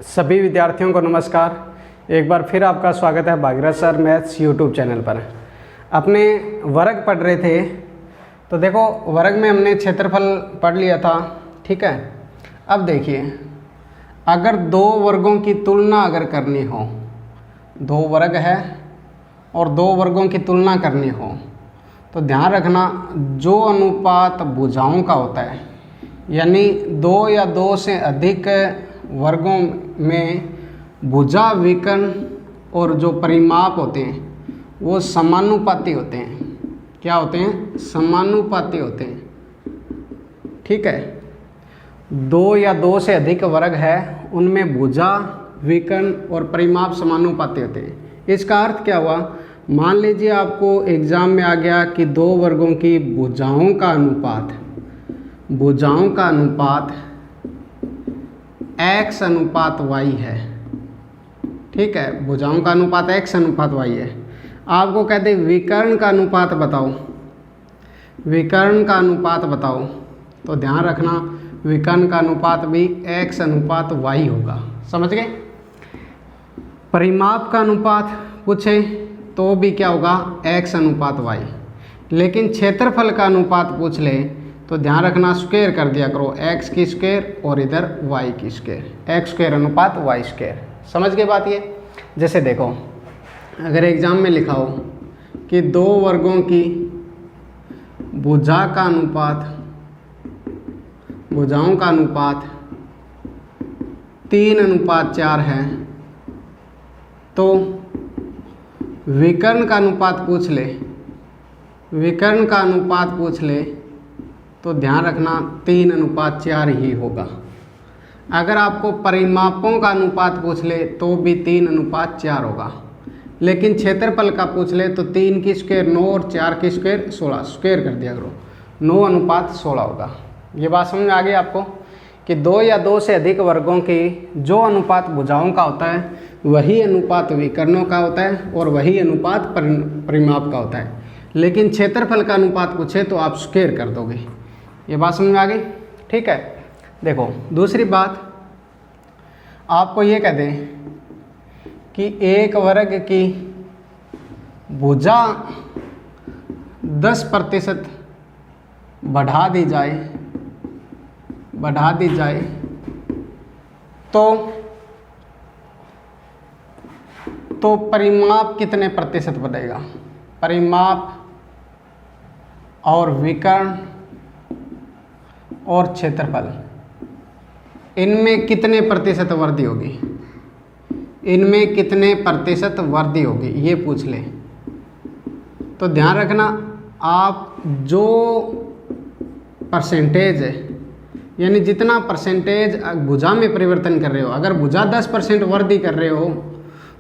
सभी विद्यार्थियों को नमस्कार। एक बार फिर आपका स्वागत है Bhagirath sir maths YouTube channel पर। अपने वर्ग पढ़ रहे थे तो देखो वर्ग में हमने क्षेत्रफल पढ़ लिया था, ठीक है। अब देखिए, अगर दो वर्गों की तुलना अगर करनी हो, दो वर्ग है और दो वर्गों की तुलना करनी हो तो ध्यान रखना जो अनुपात भुजाओं का होता है, यानी दो या दो से अधिक वर्गों में भुजा विकर्ण और जो परिमाप होते हैं वो समानुपाती होते हैं। क्या होते हैं? समानुपाती होते हैं, ठीक है। दो या दो से अधिक वर्ग है उनमें भुजा विकर्ण और परिमाप समानुपाती होते हैं। इसका अर्थ क्या हुआ? मान लीजिए आपको एग्जाम में आ गया कि दो वर्गों की भुजाओं का अनुपात x अनुपात y है, ठीक है। भुजाओं का अनुपात x अनुपात y है। आपको कहते विकर्ण का अनुपात बताओ, विकर्ण का अनुपात बताओ, तो ध्यान रखना विकर्ण का अनुपात भी x अनुपात y होगा। समझ गए? परिमाप का अनुपात पूछे तो भी क्या होगा? x अनुपात y। लेकिन क्षेत्रफल का अनुपात पूछ ले तो ध्यान रखना स्क्वायर कर दिया करो, x की स्क्वायर और इधर y की स्क्वायर, x स्क्वायर अनुपात y स्क्वायर। समझ गए बात ये? जैसे देखो, अगर एग्जाम में लिखा हो कि दो वर्गों की भुजाओं का अनुपात 3:4 है, तो विकर्ण का अनुपात पूछ ले तो ध्यान रखना 3:4 ही होगा। अगर आपको परिमापों का अनुपात पूछ ले तो भी 3:4 होगा। लेकिन क्षेत्रफल का पूछ ले तो 3 की स्क्वायर 9 और 4 की स्क्वायर 16, स्क्वायर कर दिया करो, 9:16 होगा। ये बात समझ में आ गई आपको कि दो या दो से अधिक वर्गों की जो अनुपात भुजाओं का होता है वही अनुपात विकर्णों का होता है और वही अनुपात परिमाप का होता है। लेकिन क्षेत्रफल का अनुपात पूछे तो आप स्क्वायर कर दोगे। ये बात समझ में आ गई? ठीक है। देखो दूसरी बात, आपको ये कह दें कि एक वर्ग की भुजा 10% बढ़ा दी जाए तो परिमाप कितने प्रतिशत बढ़ेगा? परिमाप और विकर्ण और क्षेत्रफल, इनमें कितने प्रतिशत वृद्धि होगी? इनमें कितने प्रतिशत वृद्धि होगी ये पूछ ले तो ध्यान रखना आप जो परसेंटेज है, यानी जितना परसेंटेज भुजा में परिवर्तन कर रहे हो, अगर भुजा 10% वृद्धि कर रहे हो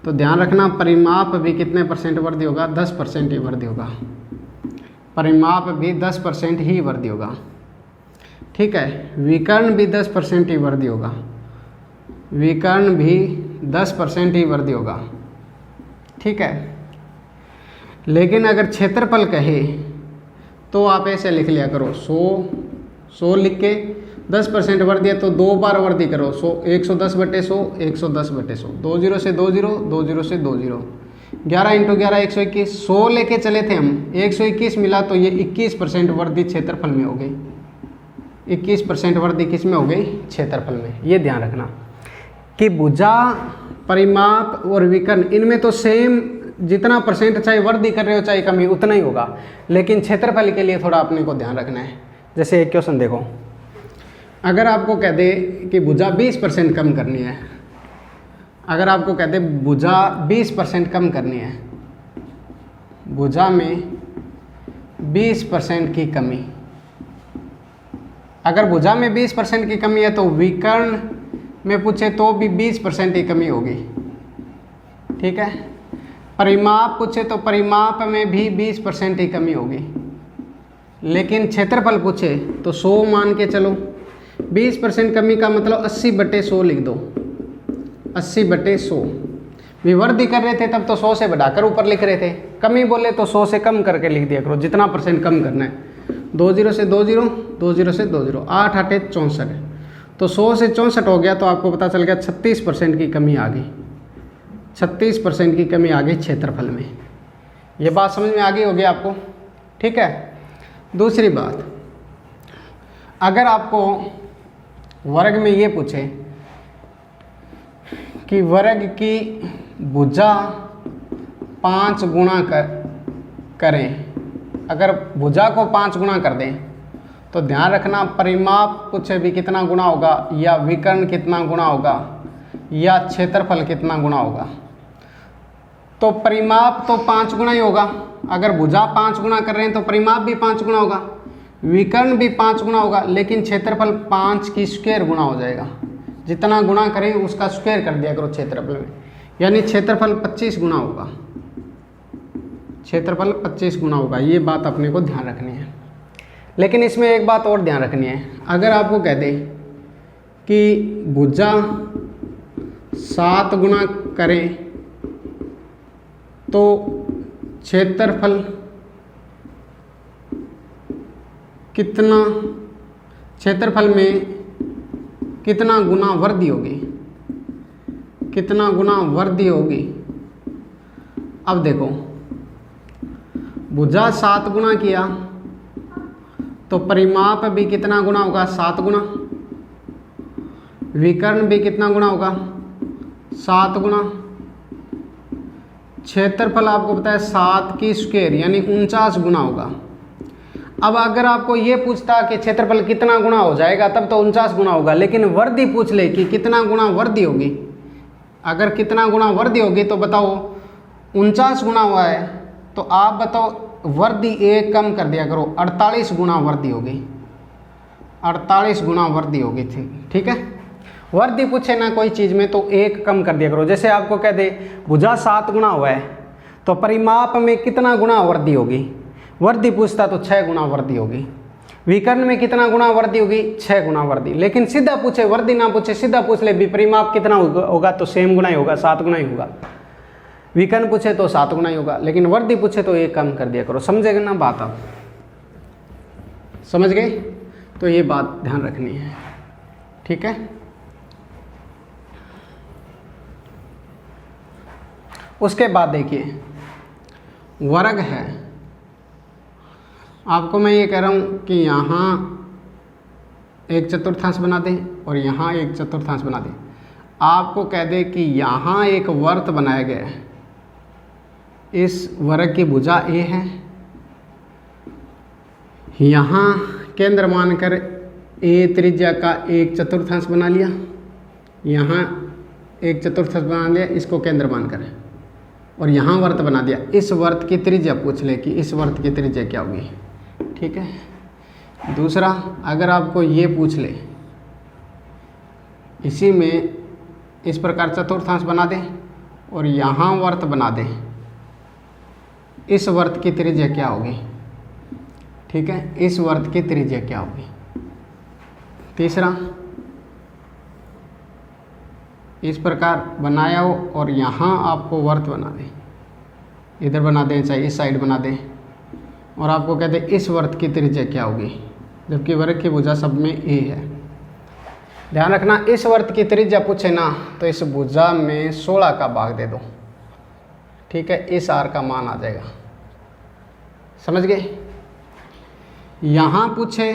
तो ध्यान रखना परिमाप भी कितने परसेंट वृद्धि होगा? 10% ही वृद्धि होगा। परिमाप भी 10% ही वृद्धि होगा, ठीक है। विकर्ण भी 10% ही वृद्धि होगा, विकर्ण भी 10% ही वृद्धि होगा, ठीक है। लेकिन अगर क्षेत्रफल कहे तो आप ऐसे लिख लिया करो, 100 लिख के 10% वृद्धि है तो 2 बार वृद्धि करो, 110/100, 110/100, 2 0 से 2 0, 2 0 से 2 0, 11 × 11 121, 100 लेके चले थे हम, 121 मिला तो ये 21% वृद्धि क्षेत्रफल में हो गई। 21% वृद्धि किस में हो गई? क्षेत्रफल में। ये ध्यान रखना कि भुजा परिमाप और विकर्ण इनमें तो सेम जितना परसेंट चाहे वृद्धि कर रहे हो चाहे कमी उतना ही होगा, लेकिन क्षेत्रफल के लिए थोड़ा अपने को ध्यान रखना है। जैसे एक क्वेश्चन देखो, अगर आपको कह दे कि भुजा 20% कम करनी है, अगर आपको कह दे भुजा 20% कम करनी है, भुजा में 20% की कमी, अगर भुजा में 20% की कमी है तो विकर्ण में पूछे तो भी 20% की कमी होगी, ठीक है। परिमाप पूछे तो परिमाप में भी 20% की कमी होगी। लेकिन क्षेत्रफल पूछे तो 100 मान के चलो, 20% कमी का मतलब 80/100 लिख दो, 80/100। विवृद्धि कर रहे थे तब तो 100 से बढ़ाकर ऊपर लिख रहे थे, कमी बोले तो 100 से कम करके लिख दिया करो, जितना परसेंट कम करना है। 2 0 से 2 0, 2 0 से 2 0, 8 8 64, तो 100 से 64 हो गया, तो आपको पता चल गया 36% की कमी आ गई, 36% की कमी आ गई क्षेत्रफल में। ये बात समझ में आ गई होगी आपको, ठीक है। दूसरी बात, अगर आपको वर्ग में ये पूछे कि वर्ग की भुजा 5 गुणा करें, अगर भुजा को 5 गुणा कर दें तो ध्यान रखना परिमाप पूछे भी कितना गुणा होगा, या विकर्ण कितना गुणा होगा, या क्षेत्रफल कितना गुणा होगा। तो परिमाप तो 5 गुणा ही होगा, अगर भुजा 5 गुणा कर रहे हैं तो परिमाप भी 5 गुणा होगा, विकर्ण भी 5 गुणा होगा, लेकिन क्षेत्रफल 5 की स्क्वायर गुणा हो जाएगा। जितना गुणा करें उसका स्क्वायर कर दिया करो क्षेत्रफल में, यानी क्षेत्रफल 25 गुणा होगा, क्षेत्रफल 25 गुणा होगा। ये बात अपने को ध्यान रखनी है। लेकिन इसमें एक बात और ध्यान रखनी है, अगर आपको कह दें कि भुजा 7 गुणा करें तो क्षेत्रफल कितना, क्षेत्रफल में कितना गुना वृद्धि होगी, कितना गुना वृद्धि होगी। अब देखो, भुजा 7 गुणा किया तो परिमाप भी कितना गुना होगा, 7 गुना, विकर्ण भी कितना गुना होगा, 7 गुना, क्षेत्रफल आपको पता है 7 की स्क्वायर यानी 49 गुना होगा। अब अगर आपको ये पूछता कि क्षेत्रफल कितना गुना हो जाएगा, तब तो 49 गुना होगा, लेकिन वृद्धि पूछ ले कि कितना गुना वृद्धि होगी। अगर कितना गुना वृद्धि होगी तो बताओ, 49 गुना हुआ है तो आप बताओ वृद्धि एक कम कर दिया करो, 48 गुना वृद्धि होगी, 48 गुना वृद्धि होगी थी, ठीक है। वृद्धि पूछे ना कोई चीज़ में तो एक कम कर दिया करो। जैसे आपको कह दे भुजा 7 गुना हुआ है तो परिमाप में कितना गुना वृद्धि होगी, वृद्धि पूछता तो 6 गुना वृद्धि होगी। विकर्ण में कितना गुना वृद्धि होगी, 6 गुना वृद्धि। लेकिन सीधा पूछे, वृद्धि ना पूछे, सीधा पूछ ले परिमाप कितना होगा तो सेम गुना ही होगा, 7 गुना ही होगा। विकर्ण पूछे तो 7 गुना ही होगा, लेकिन वृद्धि पूछे तो एक कम कर दिया करो। समझेगा ना बात, आप समझ गए? तो ये बात ध्यान रखनी है, ठीक है। उसके बाद देखिए वर्ग है, आपको मैं ये कह रहा हूँ कि यहाँ एक चतुर्थांश बना दें और यहाँ एक चतुर्थांश बना दें। आपको कह दे कि यहाँ एक वर्त बनाया गया है, इस वर्ग की भुजा ए है, यहाँ केंद्र मानकर ए त्रिज्या का एक चतुर्थांश बना लिया, यहाँ एक चतुर्थांश बना लिया इसको केंद्र मानकर, और यहाँ वर्त बना दिया। इस वर्त की त्रिज्या पूछ ले कि इस वर्त की त्रिज्या क्या होगी, ठीक है। दूसरा, अगर आपको ये पूछ ले इसी में इस प्रकार चतुर्थांश बना दे और यहाँ वर्त बना दे, इस वर्त की त्रिज्या क्या होगी, ठीक है, इस वर्त की त्रिज्या क्या होगी। तीसरा, इस प्रकार बनाया हो और यहाँ आपको वर्त बना दे, इधर बना दें चाहे इस साइड बना दें, और आपको कहते हैं इस वर्त की त्रिज्या क्या होगी, जबकि वर्ग की भुजा सब में ए है। ध्यान रखना, इस वर्त की त्रिज्या पूछे ना तो इस भुजा में 16 का भाग दे दो, ठीक है, इस आर का मान आ जाएगा। समझ गए? यहाँ पूछे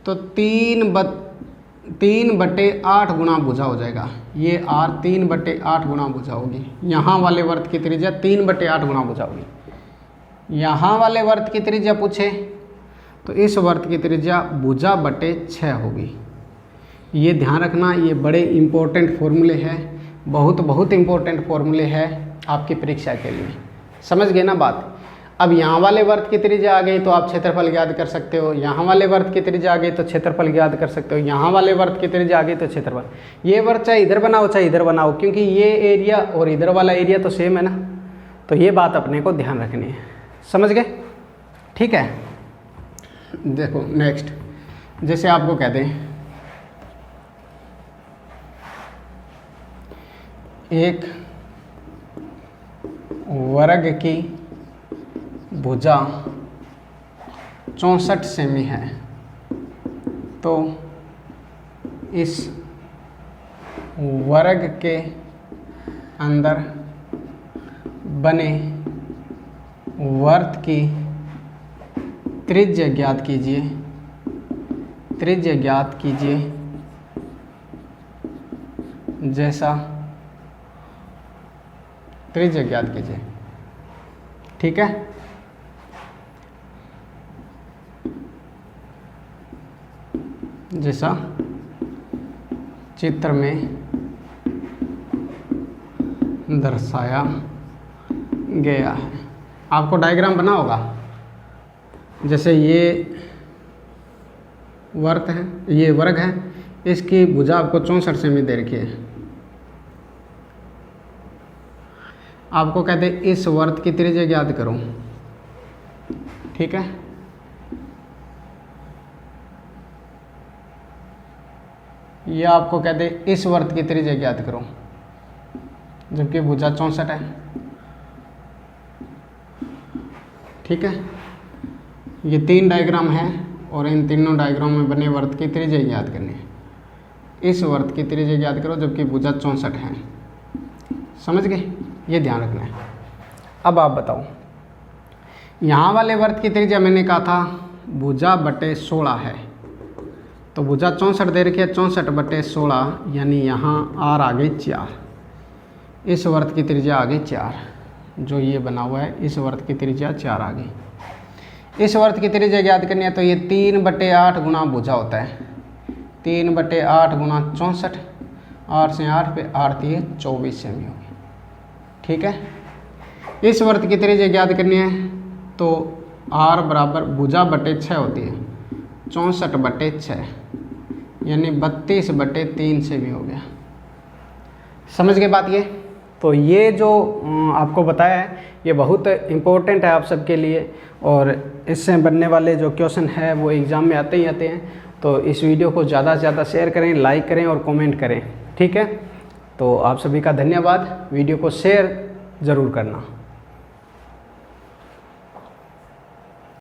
तो 3/8 गुना भुजा हो जाएगा, ये आर 3/8 गुना भुजा होगी। यहाँ वाले वर्त की त्रिज्या 3/8 गुना भुजा होगी। यहाँ वाले वर्त की त्रिज्या पूछे तो इस वर्त की त्रिज्या भुजा बटे 6 होगी। ये ध्यान रखना, ये बड़े इम्पोर्टेंट फॉर्मूले हैं, बहुत इम्पोर्टेंट फॉर्मूले हैं आपकी परीक्षा के लिए। समझ गए ना बात? अब यहाँ वाले वर्त की त्रिज्या आ गई तो आप क्षेत्रफल ज्ञात कर सकते हो, यहाँ वाले वर्त की त्रिज्या आ गई तो क्षेत्रफल ज्ञात कर सकते हो, यहाँ वाले वर्त की त्रिज्या आ गई तो क्षेत्रफल। ये वर्त चाहे इधर बनाओ चाहे इधर बनाओ, क्योंकि ये एरिया और इधर वाला एरिया तो सेम है ना, तो ये बात अपने को ध्यान रखनी है। समझ गए? ठीक है। देखो नेक्स्ट, जैसे आपको कह दें एक वर्ग की भुजा 64 सेमी है, तो इस वर्ग के अंदर बने वर्त की त्रिज्या ज्ञात कीजिए, त्रिज्या ज्ञात कीजिए जैसा, त्रिज्या ज्ञात कीजिए। ठीक है, जैसा चित्र में दर्शाया गया है। आपको डायग्राम बना होगा, जैसे ये वर्त है, ये वर्ग है, इसकी भुजा आपको 64 सेमी दे रखी है। आपको कहते हैं इस वर्त की त्रिज्या ज्ञात करो। ठीक है, ये आपको कहते हैं इस वर्त की त्रिज्या ज्ञात करो, जबकि भुजा 64 है। ठीक है, ये 3 डायग्राम है और इन तीनों डायग्राम में बने वर्त की त्रिज्या ज्ञात करनी है। इस वर्त की त्रिज्या ज्ञात करो जबकि भुजा 64 है। समझ गए, ये ध्यान रखना है। अब आप बताओ, यहाँ वाले वर्त की त्रिज्या मैंने कहा था भुजा बटे 16 है, तो भुजा 64 दे रखी है, 64 बटे 16 यानी यहाँ आर आ गई 4। इस वर्त की त्रिज्या आ गई 4, जो ये बना हुआ है इस वर्त की त्रिज्या 4 आ गई। इस वर्त की त्रिज्या ज्ञात करनी है तो ये 3/8 गुना भुजा होता है, 3/8 गुना 64, 8 से 8 पे 8 दिए 24 सेमी होगी। ठीक है, इस वर्त की त्रिज्या ज्ञात करनी है तो r बराबर भुजा बटे 6 होती है, 64/6 यानी 32/3 सेमी हो गया। समझ गए बात ये? तो ये जो आपको बताया है ये बहुत इम्पोर्टेंट है आप सबके लिए, और इससे बनने वाले जो क्वेश्चन है वो एग्ज़ाम में आते ही आते हैं। तो इस वीडियो को ज़्यादा से ज़्यादा शेयर करें, लाइक करें और कमेंट करें। ठीक है, तो आप सभी का धन्यवाद। वीडियो को शेयर ज़रूर करना।